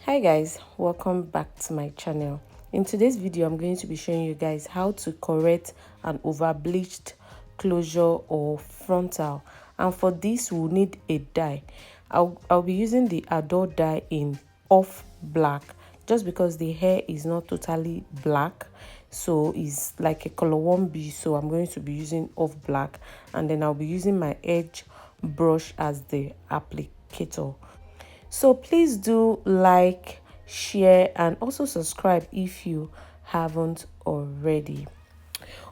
Hi guys, welcome back to my channel. In today's video I'm going to be showing you guys how to correct an over bleached closure or frontal, and for this we'll need a dye. I'll be using the Adore dye in off black just because the hair is not totally black, so it's like a color 1B, so I'm going to be using off black, and then I'll be using my edge brush as the applicator. So please do like, share, and also subscribe if you haven't already.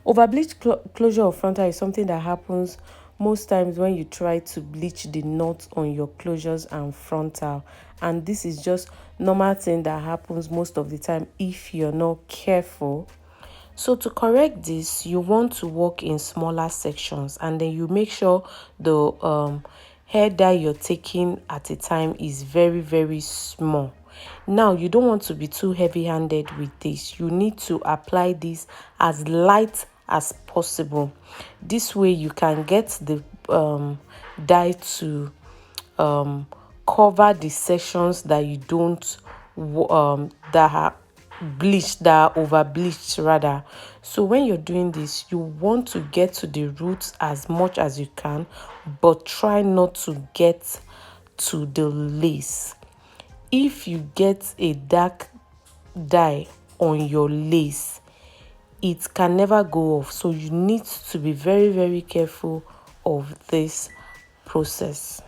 Over bleach closure of frontal is something that happens most times when you try to bleach the knots on your closures and frontal, and this is just normal thing that happens most of the time if you're not careful. So to correct this, you want to work in smaller sections, and then you make sure the hair dye you're taking at a time is very small. Now you don't want to be too heavy-handed with this. You need to apply this as light as possible. This way you can get the dye to cover the sections that you don't that are bleached, that are over bleached rather. So when you're doing this, you want to get to the roots as much as you can, but try not to get to the lace. If you get a dark dye on your lace, it can never go off, so you need to be very careful of this process.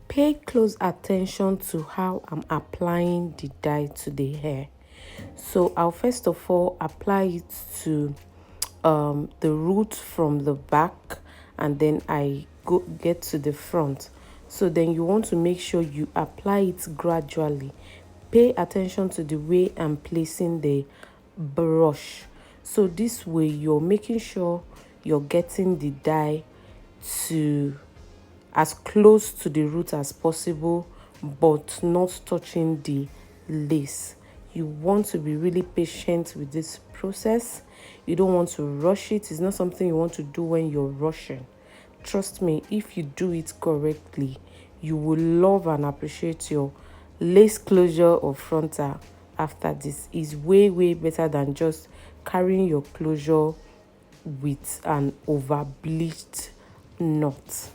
Pay close attention to how I'm applying the dye to the hair. So I'll first of all apply it to the root from the back, and then I get to the front. So then you want to make sure you apply it gradually. Pay attention to the way I'm placing the brush. So this way you're making sure you're getting the dye to as close to the root as possible, but not touching the lace. You want to be really patient with this process. You don't want to rush it. It's not something you want to do when you're rushing. Trust me, if you do it correctly, you will love and appreciate your lace closure of frontal. After this is way better than just carrying your closure with an over bleached knot.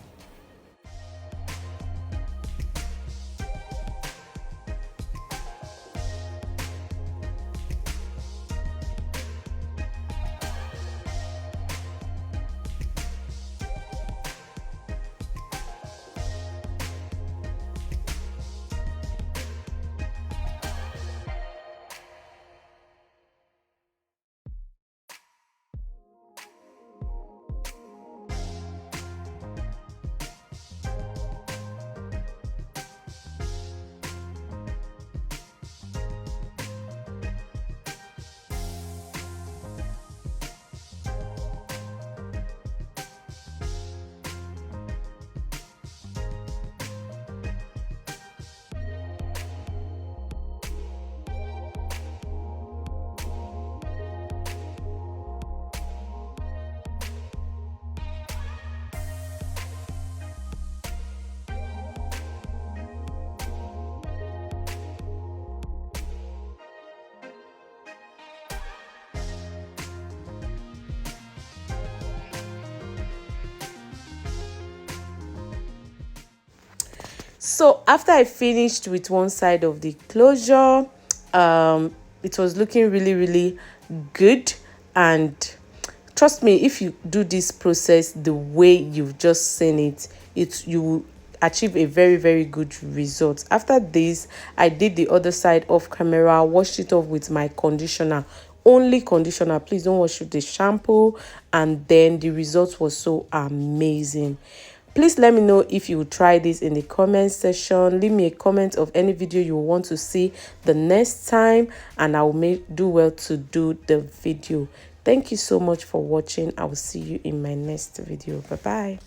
So after I finished with one side of the closure, it was looking really good, and trust me, if you do this process the way you've just seen it, you will achieve a very good result. After this, I did the other side off camera, washed it off with my conditioner, only conditioner, please don't wash with the shampoo, and then the result was so amazing. Please let me know if you will try this in the comment section. Leave me a comment of any video you want to see the next time, and I will do well to do the video. Thank you so much for watching. I will see you in my next video. Bye bye.